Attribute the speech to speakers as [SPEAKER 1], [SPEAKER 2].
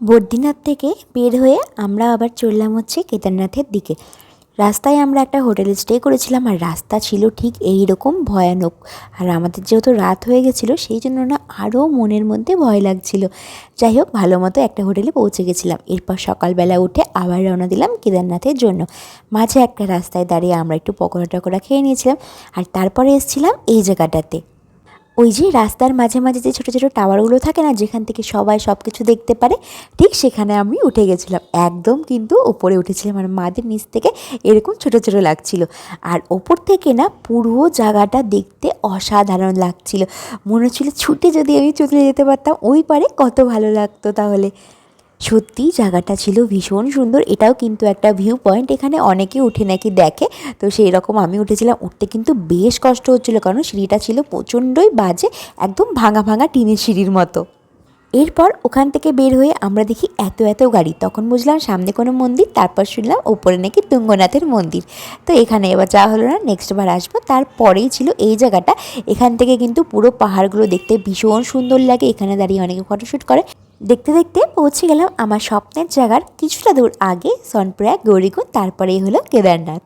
[SPEAKER 1] বদ্রীনাথ থেকে বের হয়ে আমরা আবার চললাম হচ্ছে কেদারনাথের দিকে। রাস্তায় আমরা একটা হোটেলে স্টে করেছিলাম, আর রাস্তা ছিল ঠিক এই রকম ভয়ানক। আর আমাদের যেহেতু রাত হয়ে গেছিলো সেই জন্য না আরও মনের মধ্যে ভয় লাগছিল। যাই হোক, ভালো মতো একটা হোটেলে পৌঁছে গেছিলাম। এরপর সকালবেলা উঠে আবার রওনা দিলাম কেদারনাথের জন্য। মাঝে একটা রাস্তায় দাঁড়িয়ে আমরা একটু পকোড়া টকোড়া খেয়ে নিয়েছিলাম, আর তারপরে এসেছিলাম এই জায়গাটাতে। ওই যে রাস্তার মাঝে মাঝে যে ছোটো ছোটো টাওয়ারগুলো থাকে না, যেখান থেকে সবাই সব কিছু দেখতে পারে, ঠিক সেখানে আমি উঠে গেছিলাম। একদম কিন্তু ওপরে উঠেছিলাম, আর মাদের নিচ থেকে এরকম ছোটো ছোটো লাগছিল। আর ওপর থেকে না পুরো জায়গাটা দেখতে অসাধারণ লাগছিল। মনে হচ্ছিল ছুটে যদি আমি চলে যেতে পারতাম ওই পারে, কত ভালো লাগতো তাহলে। সত্যিই জায়গাটা ছিল ভীষণ সুন্দর। এটাও কিন্তু একটা ভিউ পয়েন্ট, এখানে অনেকে উঠে নাকি দেখে। তো সেই রকম আমি উঠেছিলাম। উঠতে কিন্তু বেশ কষ্ট হচ্ছিলো, কারণ সিঁড়িটা ছিল প্রচণ্ডই বাজে, একদম ভাঙা ভাঙা টিনের সিঁড়ির মতো। এরপর ওখান থেকে বের হয়ে আমরা দেখি এত এত গাড়ি। তখন বুঝলাম সামনে কোনো মন্দির, তারপর শুনলাম ওপরে নাকি তুঙ্গনাথের মন্দির। তো এখানে এবার যাওয়া হলো না, নেক্সট বার আসবো। তারপরেই ছিল এই জায়গাটা। এখান থেকে কিন্তু পুরো পাহাড়গুলো দেখতে ভীষণ সুন্দর লাগে। এখানে দাঁড়িয়ে অনেকে ফটোশ্যুট করে। দেখতে দেখতে পৌঁছে গেলাম আমার স্বপ্নের জায়গার কিছুটা দূর আগে, সনপ্রয়াগ, গৌরীকুণ্ড, তারপরেই হলো কেদারনাথ।